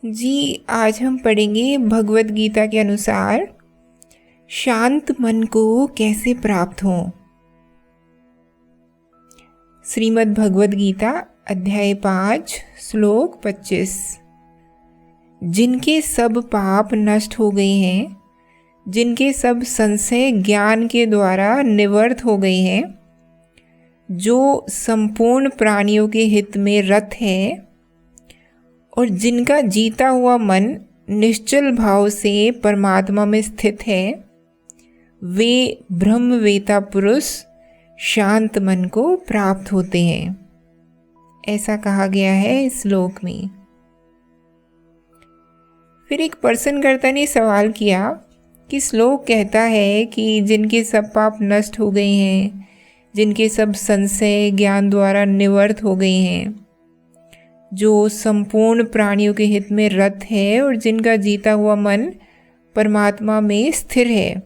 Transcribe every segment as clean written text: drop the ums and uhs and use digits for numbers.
जी, आज हम पढ़ेंगे भगवत गीता के अनुसार शांत मन को कैसे प्राप्त हो। श्रीमद् भगवत गीता अध्याय 5 श्लोक 25। जिनके सब पाप नष्ट हो गए हैं, जिनके सब संशय ज्ञान के द्वारा निवृत्त हो गए हैं, जो संपूर्ण प्राणियों के हित में रत है और जिनका जीता हुआ मन निश्चल भाव से परमात्मा में स्थित है, वे ब्रह्मवेता पुरुष शांत मन को प्राप्त होते हैं। ऐसा कहा गया है इस श्लोक में। फिर एक प्रश्नकर्ता ने सवाल किया कि श्लोक कहता है कि जिनके सब पाप नष्ट हो गए हैं, जिनके सब संशय ज्ञान द्वारा निवृत्त हो गए हैं, जो संपूर्ण प्राणियों के हित में रत है और जिनका जीता हुआ मन परमात्मा में स्थिर है,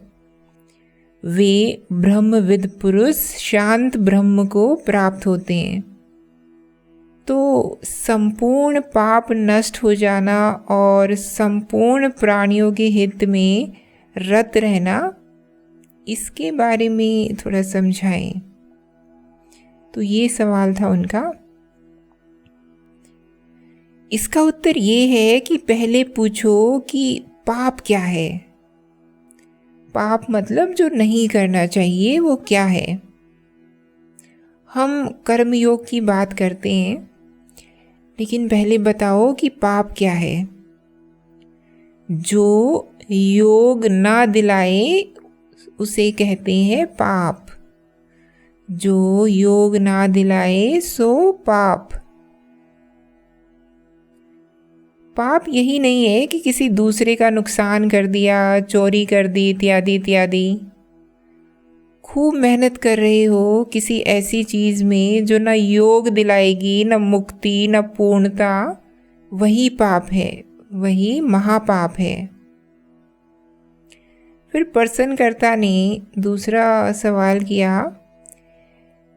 वे ब्रह्मविद पुरुष शांत ब्रह्म को प्राप्त होते हैं। तो संपूर्ण पाप नष्ट हो जाना और संपूर्ण प्राणियों के हित में रत रहना, इसके बारे में थोड़ा समझाएं। तो ये सवाल था उनका। इसका उत्तर ये है कि पहले पूछो कि पाप क्या है। पाप मतलब जो नहीं करना चाहिए वो क्या है। हम कर्मयोग की बात करते हैं, लेकिन पहले बताओ कि पाप क्या है। जो योग ना दिलाए उसे कहते हैं पाप। जो योग ना दिलाए सो पाप। पाप यही नहीं है कि किसी दूसरे का नुकसान कर दिया, चोरी कर दी, इत्यादि इत्यादि। खूब मेहनत कर रहे हो किसी ऐसी चीज़ में जो न योग दिलाएगी, न मुक्ति, न पूर्णता, वही पाप है, वही महापाप है। फिर प्रश्नकर्ता ने दूसरा सवाल किया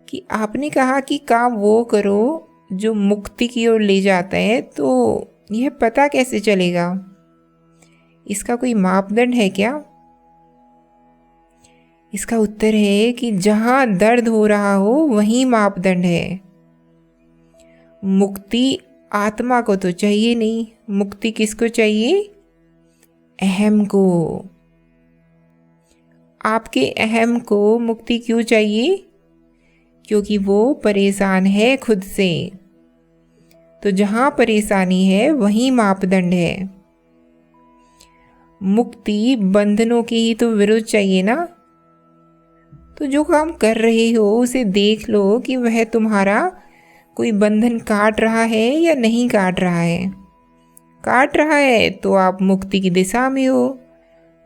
कि आपने कहा कि काम वो करो जो मुक्ति की ओर ले जाता है, तो यह पता कैसे चलेगा? इसका कोई मापदंड है क्या? इसका उत्तर है कि जहां दर्द हो रहा हो वहीं मापदंड है। मुक्ति आत्मा को तो चाहिए नहीं, मुक्ति किसको चाहिए? अहम को। आपके अहम को मुक्ति क्यों चाहिए? क्योंकि वो परेशान है खुद से। तो जहाँ परेशानी है वहीं मापदंड है। मुक्ति बंधनों के ही तो विरुद्ध चाहिए ना। तो जो काम कर रहे हो उसे देख लो कि वह तुम्हारा कोई बंधन काट रहा है या नहीं काट रहा है। काट रहा है तो आप मुक्ति की दिशा में हो,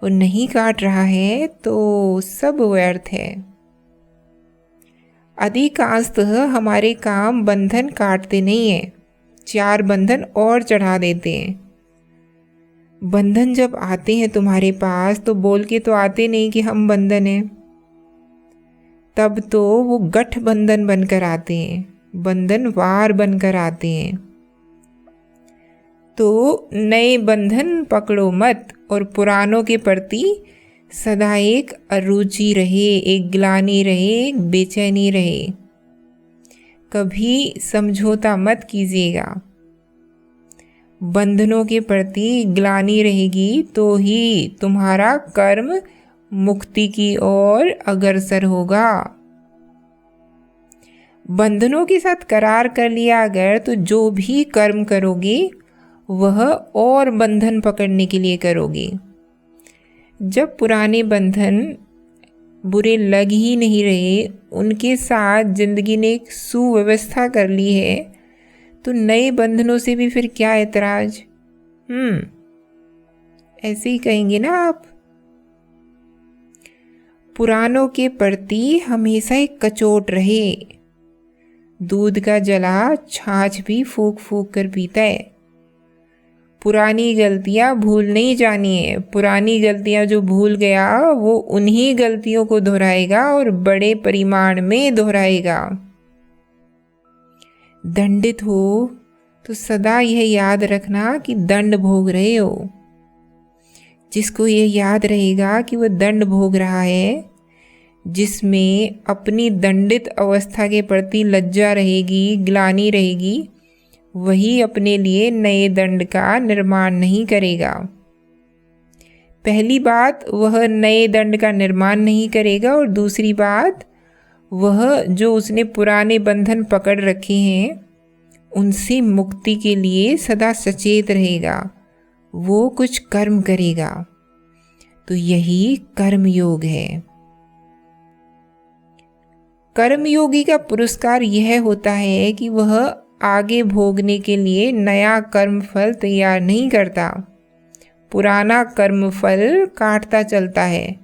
और नहीं काट रहा है तो सब व्यर्थ है। अधिकांशतः हमारे काम बंधन काटते नहीं है, 4 बंधन और चढ़ा देते हैं। बंधन जब आते हैं तुम्हारे पास तो बोल के तो आते नहीं कि हम बंधन हैं। तब तो वो गठबंधन बनकर आते हैं, बंधनवार बनकर आते हैं। तो नए बंधन पकड़ो मत, और पुरानों के प्रति सदा एक अरुचि रहे, एक ग्लानि रहे, एक बेचैनी रहे। कभी समझौता मत कीजिएगा। बंधनों के प्रति ग्लानि रहेगी तो ही तुम्हारा कर्म मुक्ति की ओर अग्रसर होगा। बंधनों के साथ करार कर लिया अगर, तो जो भी कर्म करोगे वह और बंधन पकड़ने के लिए करोगे। जब पुराने बंधन बुरे लग ही नहीं रहे, उनके साथ जिंदगी ने एक सुव्यवस्था कर ली है, तो नए बंधनों से भी फिर क्या ऐतराज? ऐसे ही कहेंगे ना आप। पुरानों के प्रति हमेशा एक कचोट रहे। दूध का जला छाछ भी फूक फूक कर पीता है। पुरानी गलतियां भूल नहीं जानी है। पुरानी गलतियां जो भूल गया वो उन्हीं गलतियों को दोहराएगा और बड़े परिमाण में दोहराएगा। दंडित हो तो सदा यह याद रखना कि दंड भोग रहे हो। जिसको ये याद रहेगा कि वह दंड भोग रहा है, जिसमें अपनी दंडित अवस्था के प्रति लज्जा रहेगी, ग्लानि रहेगी, वही अपने लिए नए दंड का निर्माण नहीं करेगा। पहली बात, वह नए दंड का निर्माण नहीं करेगा, और दूसरी बात, वह जो उसने पुराने बंधन पकड़ रखे हैं उनसे मुक्ति के लिए सदा सचेत रहेगा, वो कुछ कर्म करेगा। तो यही कर्मयोग है। कर्मयोगी का पुरस्कार यह होता है कि वह आगे भोगने के लिए नया कर्मफल तैयार नहीं करता, पुराना कर्मफल काटता चलता है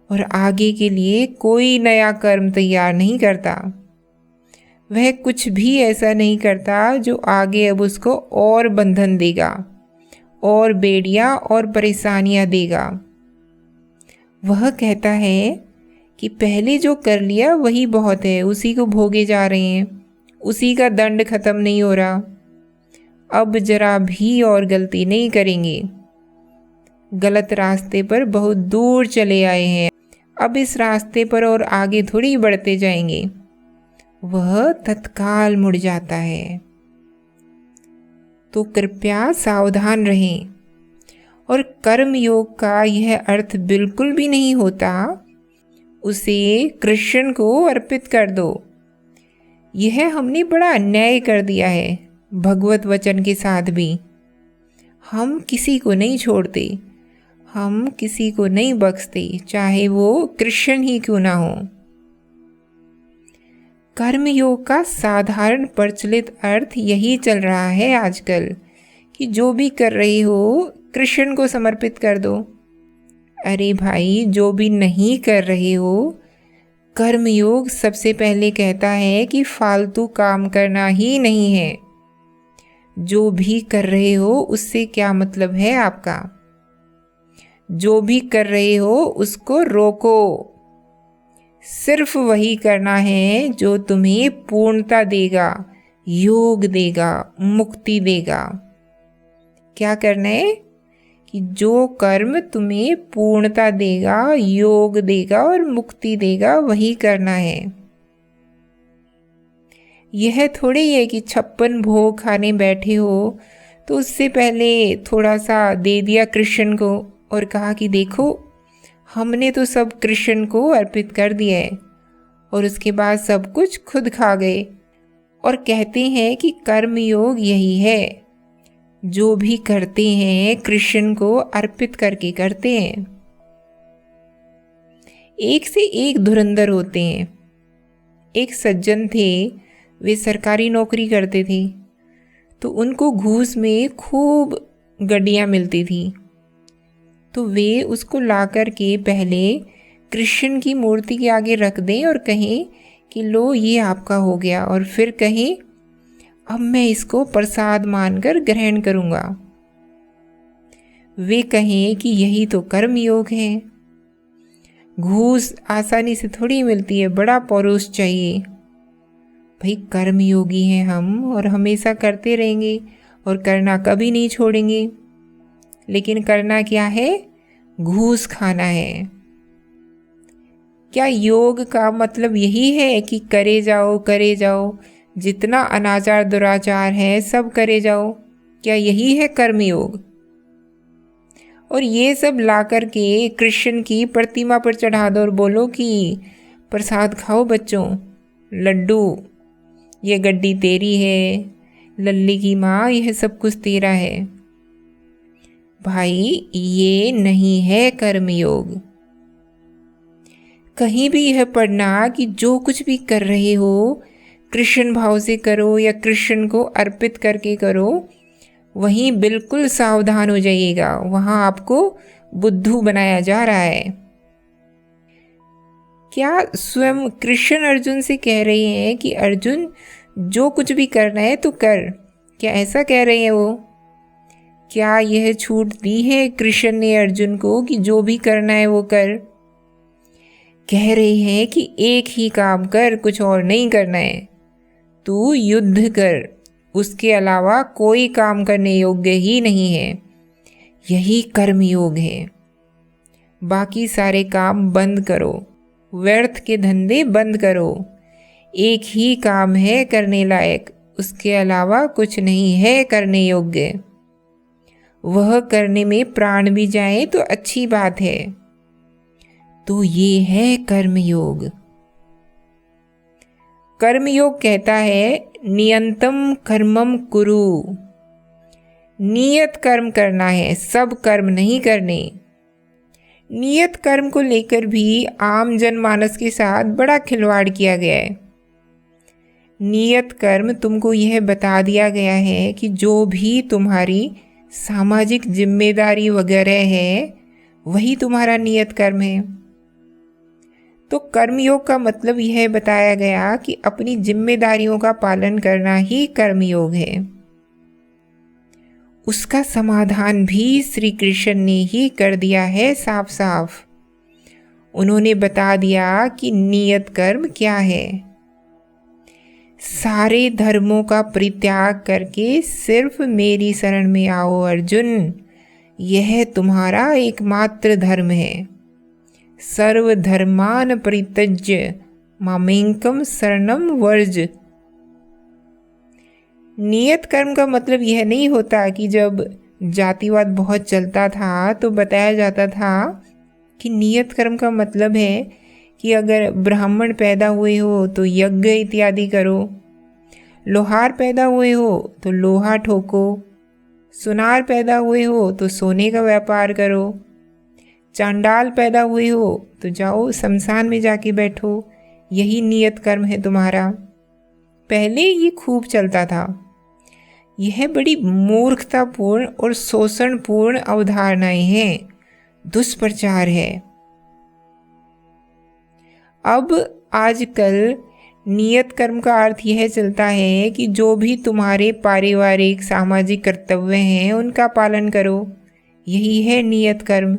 और आगे के लिए कोई नया कर्म तैयार नहीं करता। वह कुछ भी ऐसा नहीं करता जो आगे अब उसको और बंधन देगा, और बेड़ियां और परेशानियां देगा। वह कहता है कि पहले जो कर लिया वही बहुत है, उसी को भोगे जा रहे हैं, उसी का दंड खत्म नहीं हो रहा, अब जरा भी और गलती नहीं करेंगे। गलत रास्ते पर बहुत दूर चले आए हैं, अब इस रास्ते पर और आगे थोड़ी बढ़ते जाएंगे। वह तत्काल मुड़ जाता है। तो कृपया सावधान रहें। और कर्म योग का यह अर्थ बिल्कुल भी नहीं होता उसे कृष्ण को अर्पित कर दो। यह हमने बड़ा अन्याय कर दिया है भगवत वचन के साथ भी। हम किसी को नहीं छोड़ते, हम किसी को नहीं बख्शते, चाहे वो कृष्ण ही क्यों ना हो। कर्म योग का साधारण प्रचलित अर्थ यही चल रहा है आजकल कि जो भी कर रही हो कृष्ण को समर्पित कर दो। अरे भाई, जो भी नहीं कर रहे हो, कर्म योग सबसे पहले कहता है कि फालतू काम करना ही नहीं है। जो भी कर रहे हो उससे क्या मतलब है आपका? जो भी कर रहे हो उसको रोको। सिर्फ वही करना है जो तुम्हें पूर्णता देगा, योग देगा, मुक्ति देगा। क्या करना है? कि जो कर्म तुम्हें पूर्णता देगा, योग देगा और मुक्ति देगा, वही करना है। यह थोड़ी है कि 56 भोग खाने बैठे हो तो उससे पहले थोड़ा सा दे दिया कृष्ण को और कहा कि देखो हमने तो सब कृष्ण को अर्पित कर दिया है, और उसके बाद सब कुछ खुद खा गए। और कहते हैं कि कर्म योग यही है, जो भी करते हैं कृष्ण को अर्पित करके करते हैं। एक से एक धुरंधर होते हैं। एक सज्जन थे, वे सरकारी नौकरी करते थे, तो उनको घूस में खूब गड्डियाँ मिलती थी। तो वे उसको ला कर के पहले कृष्ण की मूर्ति के आगे रख दें और कहें कि लो ये आपका हो गया, और फिर कहें अब मैं इसको प्रसाद मानकर ग्रहण करूँगा। वे कहें कि यही तो कर्म योग है। घूस आसानी से थोड़ी मिलती है, बड़ा पौरुष चाहिए। भाई कर्म योगी हैं हम और हमेशा करते रहेंगे और करना कभी नहीं छोड़ेंगे। लेकिन करना क्या है? घूस खाना है। क्या योग का मतलब यही है कि करे जाओ, जितना अनाचार दुराचार है सब करे जाओ? क्या यही है कर्म योग? और ये सब ला कर के कृष्ण की प्रतिमा पर चढ़ा दो और बोलो कि प्रसाद खाओ बच्चों, लड्डू, ये गड्डी तेरी है, लल्ली की माँ यह सब कुछ तेरा है। भाई ये नहीं है कर्म योग। कहीं भी यह पढ़ना कि जो कुछ भी कर रहे हो कृष्ण भाव से करो या कृष्ण को अर्पित करके करो, वहीं बिल्कुल सावधान हो जाइएगा, वहां आपको बुद्धू बनाया जा रहा है। क्या स्वयं कृष्ण अर्जुन से कह रहे हैं कि अर्जुन जो कुछ भी करना है तो कर? क्या ऐसा कह रहे हैं वो? क्या यह छूट दी है कृष्ण ने अर्जुन को कि जो भी करना है वो कर? कह रहे हैं कि एक ही काम कर, कुछ और नहीं करना है। तू युद्ध कर, उसके अलावा कोई काम करने योग्य ही नहीं है। यही कर्म योग है। बाकी सारे काम बंद करो, व्यर्थ के धंधे बंद करो। एक ही काम है करने लायक, उसके अलावा कुछ नहीं है करने योग्य। वह करने में प्राण भी जाए तो अच्छी बात है। तो ये है कर्मयोग। कर्मयोग कहता है नियंतम कर्मम कुरु। नियत कर्म करना है, सब कर्म नहीं करने। नियत कर्म को लेकर भी आम जनमानस के साथ बड़ा खिलवाड़ किया गया है। नियत कर्म तुमको यह बता दिया गया है कि जो भी तुम्हारी सामाजिक जिम्मेदारी वगैरह है वही तुम्हारा नियत कर्म है। तो कर्मयोग का मतलब यह बताया गया कि अपनी जिम्मेदारियों का पालन करना ही कर्मयोग है। उसका समाधान भी श्री कृष्ण ने ही कर दिया है साफ साफ। उन्होंने बता दिया कि नियत कर्म क्या है। सारे धर्मों का परित्याग करके सिर्फ मेरी शरण में आओ अर्जुन, यह तुम्हारा एकमात्र धर्म है। सर्वधर्मान परित्यज्य मामेकम शरणम वर्ज। नियत कर्म का मतलब यह नहीं होता कि जब जातिवाद बहुत चलता था तो बताया जाता था कि नियत कर्म का मतलब है कि अगर ब्राह्मण पैदा हुए हो तो यज्ञ इत्यादि करो, लोहार पैदा हुए हो तो लोहा ठोको, सुनार पैदा हुए हो तो सोने का व्यापार करो, चांडाल पैदा हुए हो तो जाओ शमशान में जाके बैठो, यही नियत कर्म है तुम्हारा। पहले ये खूब चलता था। यह बड़ी मूर्खतापूर्ण और शोषणपूर्ण अवधारणाएं हैं, दुष्प्रचार है। अब आजकल नियत कर्म का अर्थ यह चलता है कि जो भी तुम्हारे पारिवारिक सामाजिक कर्तव्य हैं उनका पालन करो, यही है नियत कर्म।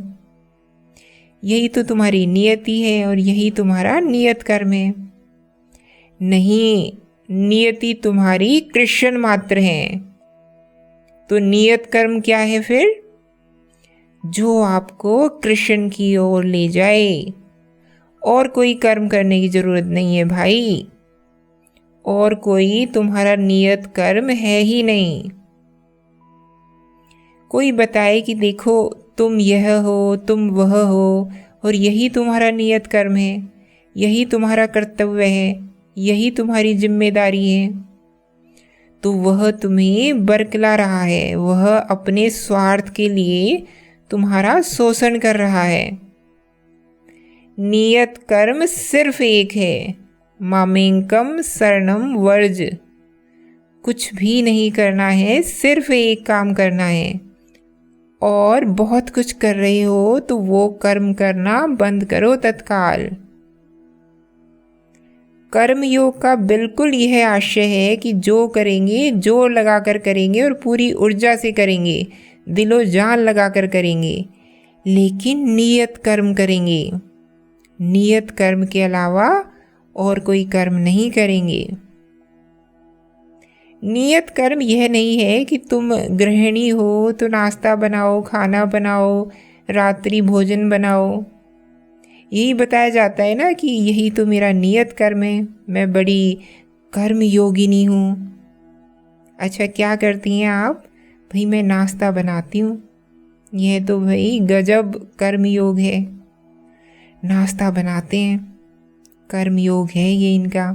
यही तो तुम्हारी नियति है और यही तुम्हारा नियत कर्म है। नहीं, नियति तुम्हारी कृष्ण मात्र है। तो नियत कर्म क्या है फिर? जो आपको कृष्ण की ओर ले जाए। और कोई कर्म करने की जरूरत नहीं है भाई। और कोई तुम्हारा नियत कर्म है ही नहीं। कोई बताए कि देखो तुम यह हो, तुम वह हो और यही तुम्हारा नियत कर्म है, यही तुम्हारा कर्तव्य है, यही तुम्हारी जिम्मेदारी है, तो वह तुम्हें बरकला रहा है। वह अपने स्वार्थ के लिए तुम्हारा शोषण कर रहा है। नियत कर्म सिर्फ एक है, मामेकम शरणम वर्ज। कुछ भी नहीं करना है, सिर्फ एक काम करना है। और बहुत कुछ कर रहे हो तो वो कर्म करना बंद करो तत्काल। कर्म योग का बिल्कुल यह आशय है कि जो करेंगे जोर लगाकर करेंगे और पूरी ऊर्जा से करेंगे, दिलो जान लगाकर करेंगे, लेकिन नियत कर्म करेंगे। नियत कर्म के अलावा और कोई कर्म नहीं करेंगे। नियत कर्म यह नहीं है कि तुम गृहिणी हो तो नाश्ता बनाओ, खाना बनाओ, रात्रि भोजन बनाओ। यही बताया जाता है ना कि यही तो मेरा नियत कर्म है, मैं बड़ी कर्म योगिनी हूँ। अच्छा, क्या करती हैं आप? भाई मैं नाश्ता बनाती हूँ। यह तो भाई गजब कर्म योग है। नाश्ता बनाते हैं, कर्म योग है ये इनका।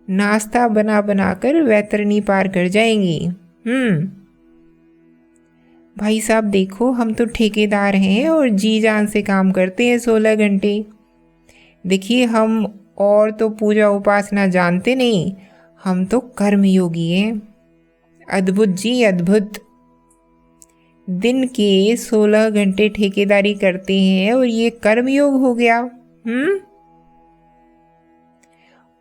नाश्ता बना बनाकर वैतरणी पार कर जाएंगी। भाई साहब देखो, हम तो ठेकेदार हैं और जी जान से काम करते हैं 16 घंटे। देखिए, हम और तो पूजा उपासना जानते नहीं, हम तो कर्मयोगी हैं। अद्भुत जी अद्भुत। दिन के 16 घंटे ठेकेदारी करते हैं और ये कर्मयोग हो गया।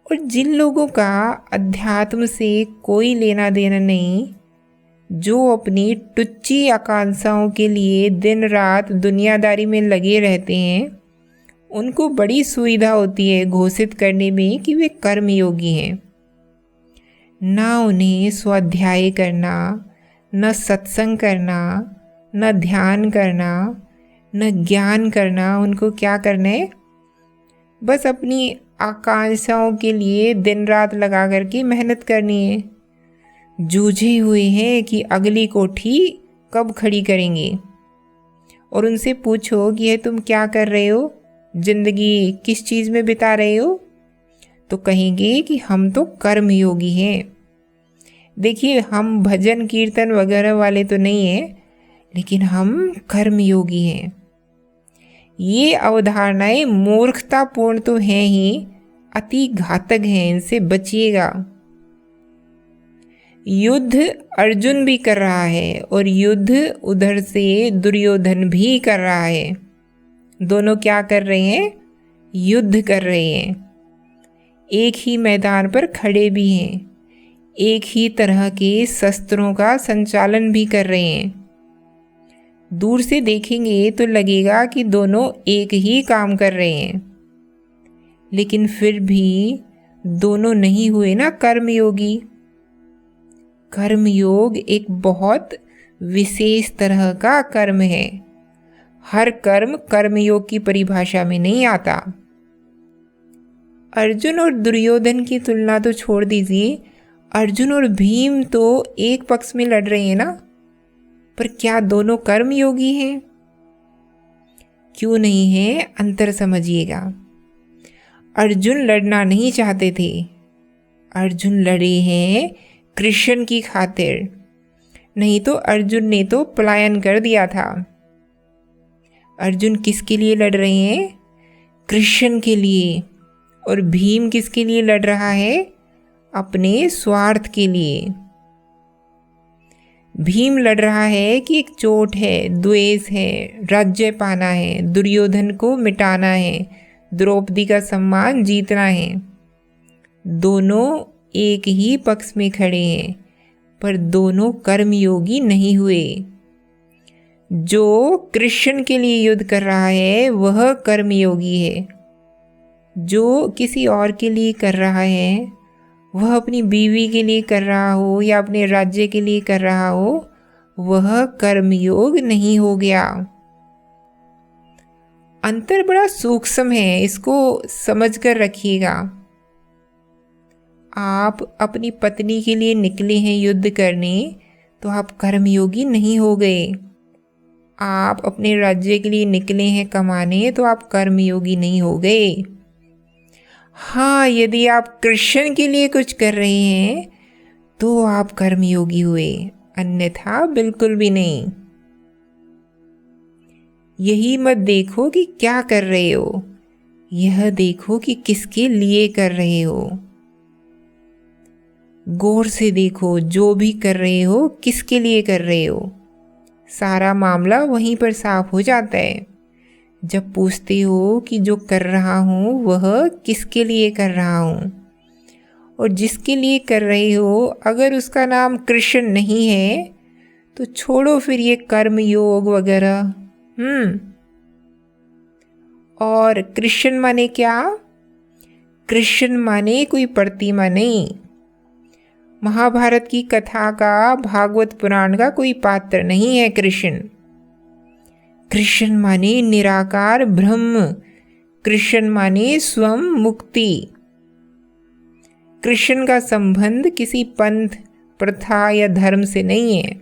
और जिन लोगों का अध्यात्म से कोई लेना देना नहीं, जो अपनी टुच्ची आकांक्षाओं के लिए दिन रात दुनियादारी में लगे रहते हैं, उनको बड़ी सुविधा होती है घोषित करने में कि वे कर्मयोगी हैं। ना उन्हें स्वाध्याय करना, न सत्संग करना, न ध्यान करना, न ज्ञान करना। उनको क्या करना है? बस अपनी आकांक्षाओं के लिए दिन रात लगा करके मेहनत करनी है। जूझे हुए हैं कि अगली कोठी कब खड़ी करेंगे। और उनसे पूछो कि ये तुम क्या कर रहे हो, जिंदगी किस चीज़ में बिता रहे हो, तो कहेंगे कि हम तो कर्म योगी हैं। देखिए, हम भजन कीर्तन वगैरह वाले तो नहीं हैं, लेकिन हम कर्म योगी हैं। ये अवधारणाएं मूर्खतापूर्ण तो हैं ही, अति घातक हैं, इनसे बचिएगा। युद्ध अर्जुन भी कर रहा है और युद्ध उधर से दुर्योधन भी कर रहा है। दोनों क्या कर रहे हैं? युद्ध कर रहे हैं। एक ही मैदान पर खड़े भी हैं, एक ही तरह के शस्त्रों का संचालन भी कर रहे हैं। दूर से देखेंगे तो लगेगा कि दोनों एक ही काम कर रहे हैं, लेकिन फिर भी दोनों नहीं हुए ना कर्मयोगी। कर्मयोग एक बहुत विशेष तरह का कर्म है। हर कर्म कर्मयोग की परिभाषा में नहीं आता। अर्जुन और दुर्योधन की तुलना तो छोड़ दीजिए, अर्जुन और भीम तो एक पक्ष में लड़ रहे हैं ना, पर क्या दोनों कर्मयोगी हैं? क्यों नहीं है? अंतर समझिएगा। अर्जुन लड़ना नहीं चाहते थे, अर्जुन लड़े हैं कृष्ण की खातिर, नहीं तो अर्जुन ने तो पलायन कर दिया था। अर्जुन किसके लिए लड़ रहे हैं? कृष्ण के लिए। और भीम किसके लिए लड़ रहा है? अपने स्वार्थ के लिए। भीम लड़ रहा है कि एक चोट है, द्वेष है, राज्य पाना है, दुर्योधन को मिटाना है, द्रौपदी का सम्मान जीतना है। दोनों एक ही पक्ष में खड़े हैं, पर दोनों कर्मयोगी नहीं हुए। जो कृष्ण के लिए युद्ध कर रहा है वह कर्मयोगी है। जो किसी और के लिए कर रहा है, वह अपनी बीवी के लिए कर रहा हो या अपने राज्य के लिए कर रहा हो, वह कर्मयोग नहीं हो गया। अंतर बड़ा सूक्ष्म है, इसको समझ कर रखिएगा। आप अपनी पत्नी के लिए निकले हैं युद्ध करने, तो आप कर्मयोगी नहीं हो गए। आप अपने राज्य के लिए निकले हैं कमाने, तो आप कर्मयोगी नहीं हो गए। हाँ, यदि आप कृष्ण के लिए कुछ कर रहे हैं तो आप कर्मयोगी हुए, अन्यथा बिल्कुल भी नहीं। यही मत देखो कि क्या कर रहे हो, यह देखो कि किसके लिए कर रहे हो। गौर से देखो, जो भी कर रहे हो किसके लिए कर रहे हो। सारा मामला वहीं पर साफ हो जाता है जब पूछते हो कि जो कर रहा हूँ वह किसके लिए कर रहा हूँ। और जिसके लिए कर रहे हो, अगर उसका नाम कृष्ण नहीं है तो छोड़ो फिर ये कर्म योग वगैरह। और कृष्ण माने क्या? कृष्ण माने कोई प्रतिमा नहीं, महाभारत की कथा का, भागवत पुराण का कोई पात्र नहीं है कृष्ण। कृष्ण माने निराकार ब्रह्म, कृष्ण माने स्वयं मुक्ति। कृष्ण का संबंध किसी पंथ, प्रथा या धर्म से नहीं है।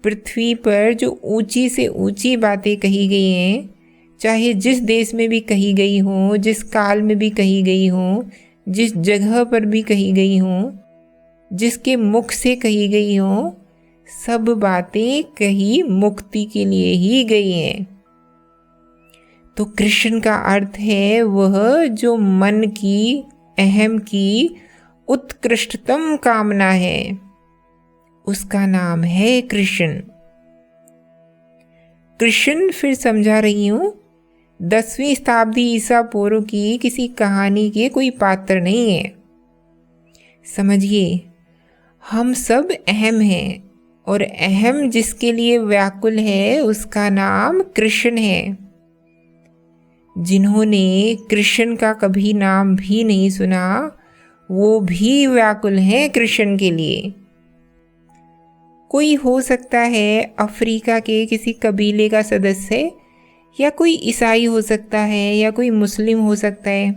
पृथ्वी पर जो ऊंची से ऊंची बातें कही गई हैं, चाहे जिस देश में भी कही गई हों, जिस काल में भी कही गई हों, जिस जगह पर भी कही गई हों, जिसके मुख से कही गई हों, सब बातें कही मुक्ति के लिए ही गई हैं। तो कृष्ण का अर्थ है वह जो मन की, अहम की उत्कृष्टतम कामना है, उसका नाम है कृष्ण। कृष्ण फिर समझा रही हूँ, 10वीं शताब्दी ईसा पूर्व की किसी कहानी के कोई पात्र नहीं है। समझिए, हम सब अहम हैं और अहम जिसके लिए व्याकुल है उसका नाम कृष्ण है। जिन्होंने कृष्ण का कभी नाम भी नहीं सुना, वो भी व्याकुल हैं कृष्ण के लिए। कोई हो सकता है अफ्रीका के किसी कबीले का सदस्य, या कोई ईसाई हो सकता है, या कोई मुस्लिम हो सकता है।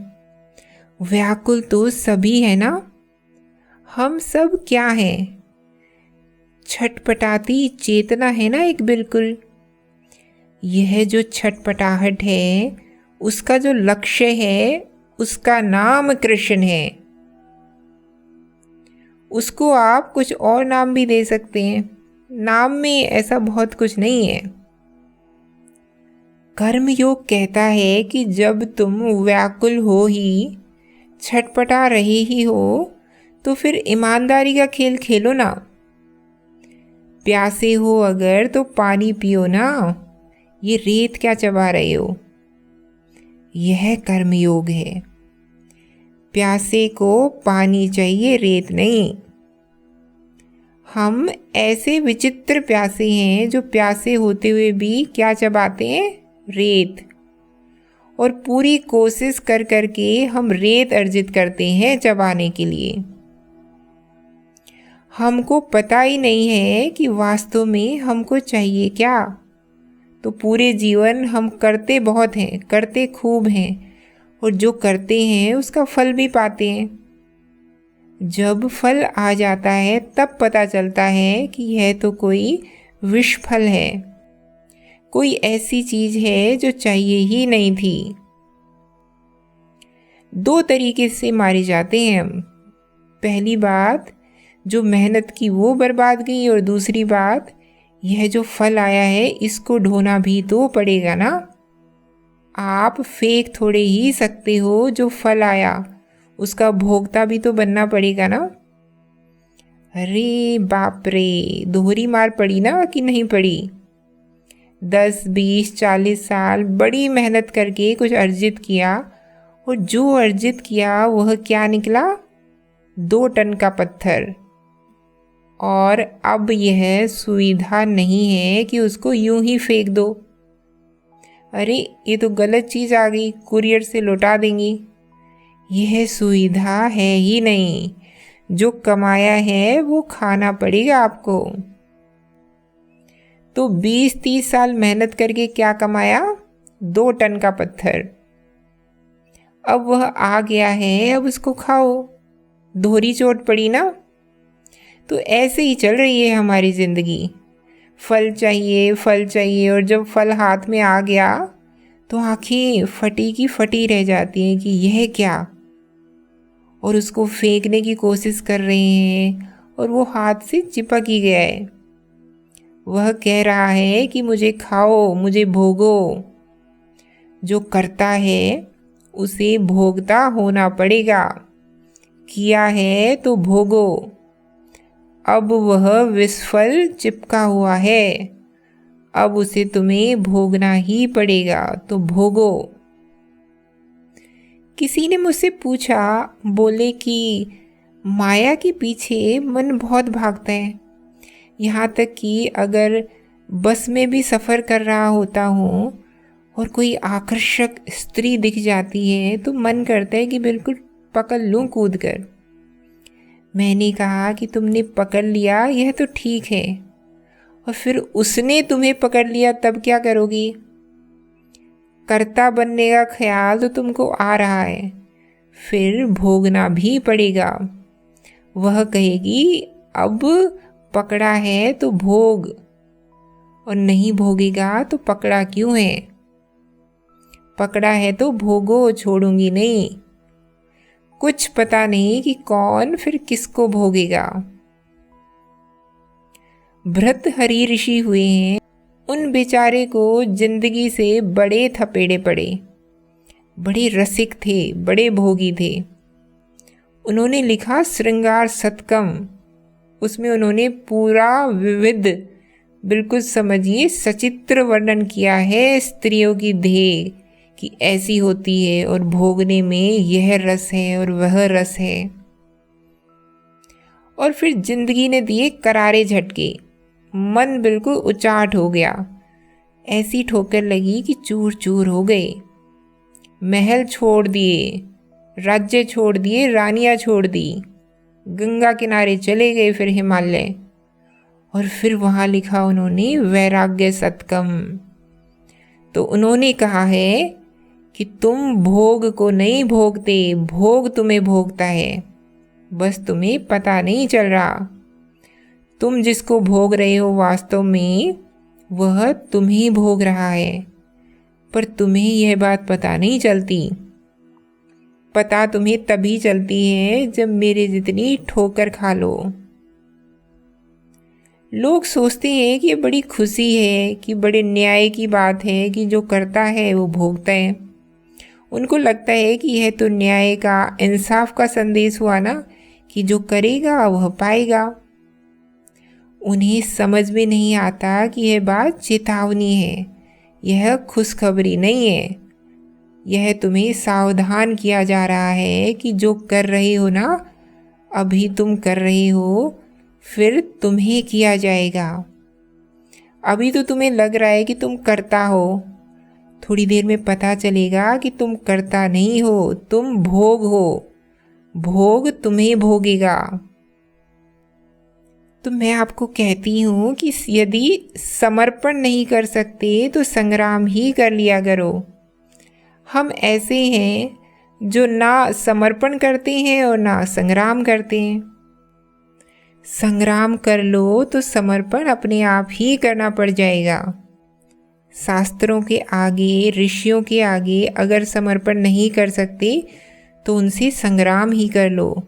व्याकुल तो सभी है ना। हम सब क्या हैं? छटपटाती चेतना है ना एक, बिल्कुल। यह जो छटपटाहट है, उसका जो लक्ष्य है, उसका नाम कृष्ण है। उसको आप कुछ और नाम भी दे सकते हैं, नाम में ऐसा बहुत कुछ नहीं है। कर्मयोग कहता है कि जब तुम व्याकुल हो ही, छटपटा रहे ही हो, तो फिर ईमानदारी का खेल खेलो ना। प्यासे हो अगर तो पानी पियो ना, ये रेत क्या चबा रहे हो। यह कर्मयोग है। प्यासे को पानी चाहिए, रेत नहीं। हम ऐसे विचित्र प्यासे हैं जो प्यासे होते हुए भी क्या चबाते हैं, रेत। और पूरी कोशिश कर कर के हम रेत अर्जित करते हैं चबाने के लिए। हमको पता ही नहीं है कि वास्तव में हमको चाहिए क्या। तो पूरे जीवन हम करते बहुत हैं, करते खूब हैं, और जो करते हैं उसका फल भी पाते हैं। जब फल आ जाता है तब पता चलता है कि यह तो कोई विष फल है, कोई ऐसी चीज है जो चाहिए ही नहीं थी। दो तरीके से मारे जाते हैं हम। पहली बात, जो मेहनत की वो बर्बाद गई, और दूसरी बात, यह जो फल आया है इसको ढोना भी तो पड़ेगा ना। आप फेंक थोड़े ही सकते हो जो फल आया, उसका भोक्ता भी तो बनना पड़ेगा ना। अरे बाप रे, दोहरी मार पड़ी ना कि नहीं पड़ी। 10, 20, 40 साल बड़ी मेहनत करके कुछ अर्जित किया, और जो अर्जित किया वह क्या निकला, 2 टन का पत्थर। और अब यह सुविधा नहीं है कि उसको यूं ही फेंक दो। अरे ये तो गलत चीज़ आ गई, कुरियर से लौटा देंगी। यह सुविधा है ही नहीं। जो कमाया है वो खाना पड़ेगा आपको। तो 20-30 साल मेहनत करके क्या कमाया, 2 टन का पत्थर। अब वह आ गया है, अब उसको खाओ। दोहरी चोट पड़ी ना। तो ऐसे ही चल रही है हमारी ज़िंदगी। फल चाहिए, फल चाहिए, और जब फल हाथ में आ गया तो आंखें फटी की फटी रह जाती हैं कि यह क्या, और उसको फेंकने की कोशिश कर रहे हैं, और वो हाथ से चिपक ही गया है। वह कह रहा है कि मुझे खाओ, मुझे भोगो। जो करता है उसे भोगता होना पड़ेगा। किया है तो भोगो। अब वह विषफल चिपका हुआ है, अब उसे तुम्हें भोगना ही पड़ेगा, तो भोगो। किसी ने मुझसे पूछा, बोले कि माया के पीछे मन बहुत भागता है, यहाँ तक कि अगर बस में भी सफ़र कर रहा होता हूँ और कोई आकर्षक स्त्री दिख जाती है तो मन करता है कि बिल्कुल पकड़ लूँ कूद कर। मैंने कहा कि तुमने पकड़ लिया यह तो ठीक है, और फिर उसने तुम्हें पकड़ लिया तब क्या करोगी। कर्ता बनने का ख्याल तो तुमको आ रहा है, फिर भोगना भी पड़ेगा। वह कहेगी अब पकड़ा है तो भोग, और नहीं भोगेगा तो पकड़ा क्यों है। पकड़ा है तो भोगो, छोड़ूंगी नहीं। कुछ पता नहीं कि कौन फिर किसको भोगेगा। भृतहरि ऋषि हुए हैं, उन बेचारे को जिंदगी से बड़े थपेड़े पड़े। बड़े रसिक थे, बड़े भोगी थे। उन्होंने लिखा श्रृंगार शतकम। उसमें उन्होंने पूरा विविध, बिल्कुल समझिए सचित्र वर्णन किया है स्त्रियों की देह कि ऐसी होती है, और भोगने में यह रस है और वह रस है। और फिर जिंदगी ने दिए करारे झटके, मन बिल्कुल उचाट हो गया। ऐसी ठोकर लगी कि चूर चूर हो गए। महल छोड़ दिए, राज्य छोड़ दिए, रानियां छोड़ दी, गंगा किनारे चले गए फिर हिमालय, और फिर वहाँ लिखा उन्होंने वैराग्य सतकम। तो उन्होंने कहा है कि तुम भोग को नहीं भोगते, भोग तुम्हें भोगता है, बस तुम्हें पता नहीं चल रहा। तुम जिसको भोग रहे हो वास्तव में वह तुम ही भोग रहा है, पर तुम्हें यह बात पता नहीं चलती। पता तुम्हें तभी चलती है जब मेरे जितनी ठोकर खा लो। लोग सोचते हैं कि ये बड़ी खुशी है, कि बड़े न्याय की बात है कि जो करता है वो भोगता है। उनको लगता है कि यह तो न्याय का, इंसाफ का संदेश हुआ ना, कि जो करेगा वह पाएगा। उन्हें समझ में नहीं आता कि यह बात चेतावनी है, यह खुशखबरी नहीं है। यह तुम्हें सावधान किया जा रहा है कि जो कर रहे हो ना, अभी तुम कर रहे हो, फिर तुम्हें किया जाएगा। अभी तो तुम्हें लग रहा है कि तुम करता हो, थोड़ी देर में पता चलेगा कि तुम करता नहीं हो, तुम भोग हो, भोग तुम्हें भोगेगा। तो मैं आपको कहती हूँ कि यदि समर्पण नहीं कर सकते तो संग्राम ही कर लिया करो। हम ऐसे हैं जो ना समर्पण करते हैं और ना संग्राम करते हैं। संग्राम कर लो तो समर्पण अपने आप ही करना पड़ जाएगा। शास्त्रों के आगे, ऋषियों के आगे अगर समर्पण नहीं कर सकते तो उनसे संग्राम ही कर लो।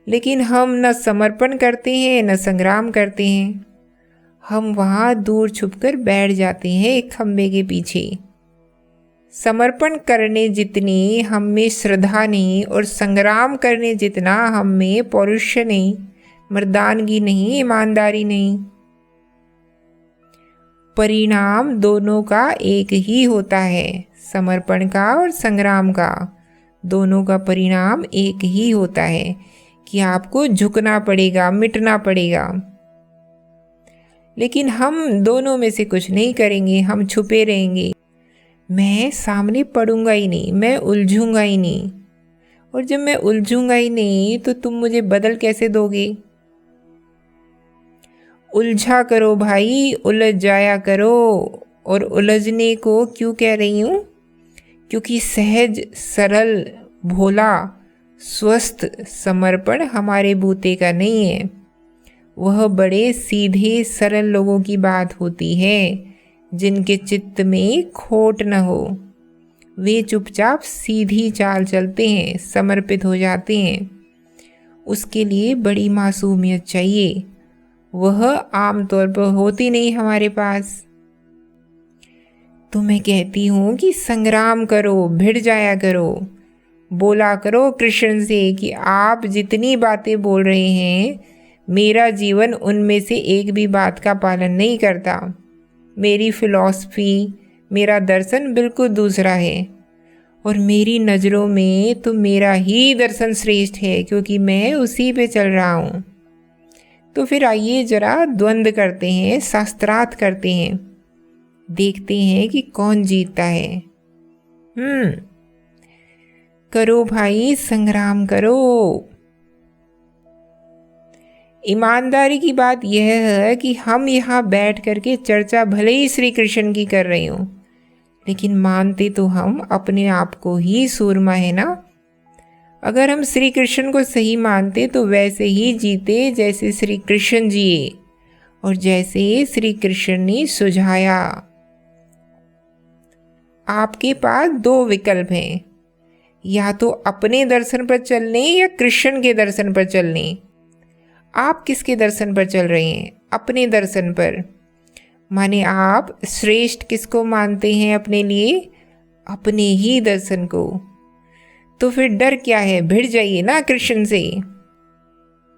लेकिन हम न समर्पण करते हैं न संग्राम करते हैं। हम वहाँ दूर छुपकर बैठ जाते हैं एक खम्भे के पीछे। समर्पण करने जितनी हम में श्रद्धा नहीं और संग्राम करने जितना हम में पौरुष नहीं, मर्दानगी नहीं, ईमानदारी नहीं। परिणाम दोनों का एक ही होता है, समर्पण का और संग्राम का। दोनों का परिणाम एक ही होता है कि आपको झुकना पड़ेगा, मिटना पड़ेगा। लेकिन हम दोनों में से कुछ नहीं करेंगे, हम छुपे रहेंगे। मैं सामने पड़ूंगा ही नहीं, मैं उलझूंगा ही नहीं। और जब मैं उलझूंगा ही नहीं तो तुम मुझे बदल कैसे दोगे? उलझा करो भाई, उलझ जाया करो। और उलझने को क्यों कह रही हूँ? क्योंकि सहज, सरल, भोला, स्वस्थ समर्पण हमारे बूते का नहीं है। वह बड़े सीधे सरल लोगों की बात होती है, जिनके चित्त में खोट न हो। वे चुपचाप सीधी चाल चलते हैं, समर्पित हो जाते हैं। उसके लिए बड़ी मासूमियत चाहिए, वह आमतौर पर होती नहीं हमारे पास। तो मैं कहती हूँ कि संग्राम करो, भिड़ जाया करो, बोला करो कृष्ण से कि आप जितनी बातें बोल रहे हैं, मेरा जीवन उनमें से एक भी बात का पालन नहीं करता। मेरी फिलॉसफी, मेरा दर्शन बिल्कुल दूसरा है, और मेरी नज़रों में तो मेरा ही दर्शन श्रेष्ठ है, क्योंकि मैं उसी पे चल रहा हूँ। तो फिर आइए जरा द्वंद्व करते हैं, शास्त्रार्थ करते हैं, देखते हैं कि कौन जीतता है। करो भाई, संग्राम करो। ईमानदारी की बात यह है कि हम यहाँ बैठ करके चर्चा भले ही श्री कृष्ण की कर रही हूँ, लेकिन मानते तो हम अपने आप को ही सूरमा है ना। अगर हम श्री कृष्ण को सही मानते तो वैसे ही जीते जैसे श्री कृष्ण जिए और जैसे श्री कृष्ण ने सुझाया। आपके पास दो विकल्प हैं, या तो अपने दर्शन पर चलने या कृष्ण के दर्शन पर चलने। आप किसके दर्शन पर चल रहे हैं? अपने दर्शन पर। माने आप श्रेष्ठ किसको मानते हैं अपने लिए? अपने ही दर्शन को। तो फिर डर क्या है? भिड़ जाइए ना कृष्ण से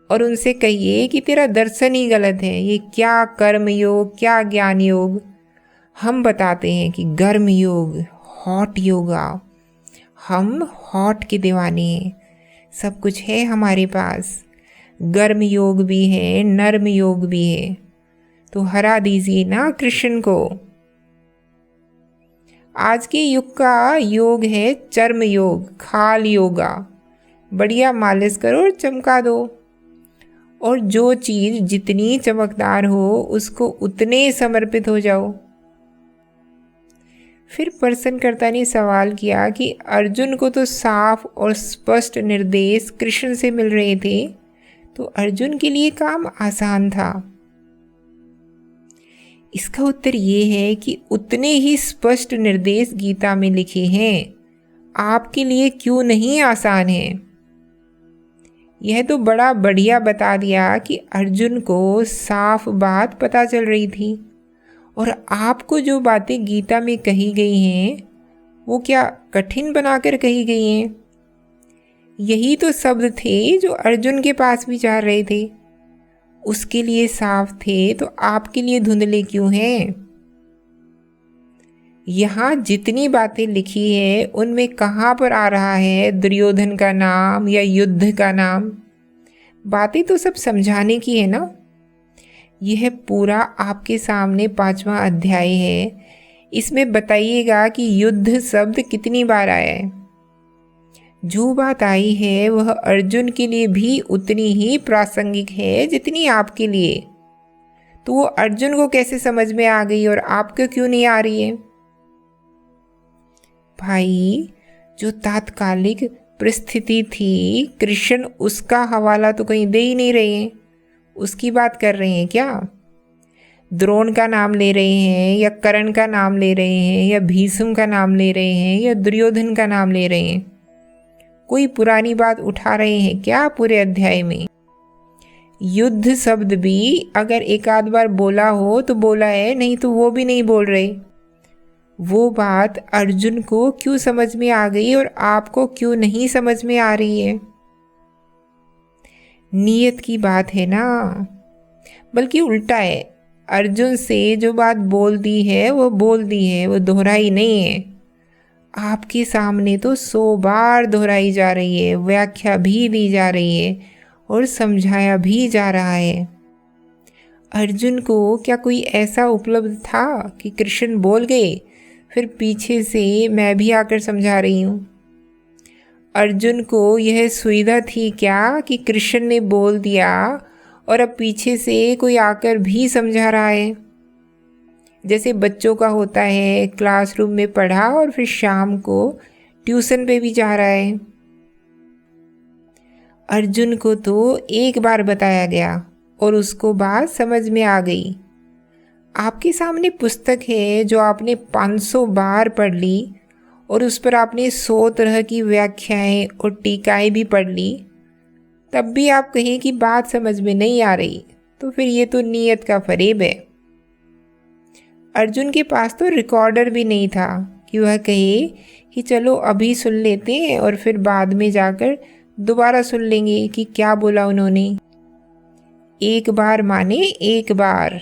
और उनसे कहिए कि तेरा दर्शन ही गलत है। ये क्या कर्म योग, क्या ज्ञान योग। हम बताते हैं कि गर्म योग, हॉट योगा। हम हॉट के दीवाने हैं, सब कुछ है हमारे पास। गर्म योग भी है, नर्म योग भी है। तो हरा दीजिए ना कृष्ण को। आज के युग का योग है चर्म योग, खाल योगा। बढ़िया मालिश करो और चमका दो। और जो चीज़ जितनी चमकदार हो उसको उतने समर्पित हो जाओ। फिर प्रश्नकर्ता ने सवाल किया कि अर्जुन को तो साफ और स्पष्ट निर्देश कृष्ण से मिल रहे थे, तो अर्जुन के लिए काम आसान था। इसका उत्तर ये है कि उतने ही स्पष्ट निर्देश गीता में लिखे हैं, आपके लिए क्यों नहीं आसान है। यह तो बड़ा बढ़िया बता दिया कि अर्जुन को साफ बात पता चल रही थी, और आपको जो बातें गीता में कही गई हैं वो क्या कठिन बनाकर कही गई हैं। यही तो शब्द थे जो अर्जुन के पास भी जा रहे थे। उसके लिए साफ थे तो आपके लिए धुंधले क्यों हैं। यहाँ जितनी बातें लिखी है उनमें कहाँ पर आ रहा है दुर्योधन का नाम या युद्ध का नाम। बातें तो सब समझाने की है ना। यह पूरा आपके सामने 5वां अध्याय है। इसमें बताइएगा कि युद्ध शब्द कितनी बार आया है। जो बात आई है वह अर्जुन के लिए भी उतनी ही प्रासंगिक है जितनी आपके लिए। तो वो अर्जुन को कैसे समझ में आ गई और आपको क्यों नहीं आ रही है। भाई, जो तात्कालिक परिस्थिति थी, कृष्ण उसका हवाला तो कहीं दे ही नहीं रहे हैं। उसकी बात कर रहे हैं क्या। द्रोण का नाम ले रहे हैं या कर्ण का नाम ले रहे हैं या भीष्म का नाम ले रहे हैं या दुर्योधन का नाम ले रहे हैं। कोई पुरानी बात उठा रहे हैं क्या पूरे अध्याय में। युद्ध शब्द भी अगर एक आध बार बोला हो तो बोला है, नहीं तो वो भी नहीं बोल रहे। वो बात अर्जुन को क्यों समझ में आ गई और आपको क्यों नहीं समझ में आ रही है। नियत की बात है ना। बल्कि उल्टा है, अर्जुन से जो बात बोल दी है वो बोल दी है, वो दोहराई नहीं है। आपके सामने तो 100 बार दोहराई जा रही है, व्याख्या भी दी जा रही है और समझाया भी जा रहा है। अर्जुन को क्या कोई ऐसा उपलब्ध था कि कृष्ण बोल गए फिर पीछे से मैं भी आकर समझा रही हूँ। अर्जुन को यह सुविधा थी क्या कि कृष्ण ने बोल दिया और अब पीछे से कोई आकर भी समझा रहा है। जैसे बच्चों का होता है, क्लासरूम में पढ़ा और फिर शाम को ट्यूशन पे भी जा रहा है। अर्जुन को तो एक बार बताया गया और उसको बात समझ में आ गई। आपके सामने पुस्तक है जो आपने 500 बार पढ़ ली और उस पर आपने 100 तरह की व्याख्याएं और टीकाएं भी पढ़ ली, तब भी आप कहें कि बात समझ में नहीं आ रही, तो फिर ये तो नीयत का फरेब है। अर्जुन के पास तो रिकॉर्डर भी नहीं था कि वह कहे कि चलो अभी सुन लेते हैं और फिर बाद में जाकर दोबारा सुन लेंगे कि क्या बोला उन्होंने। एक बार माने एक बार।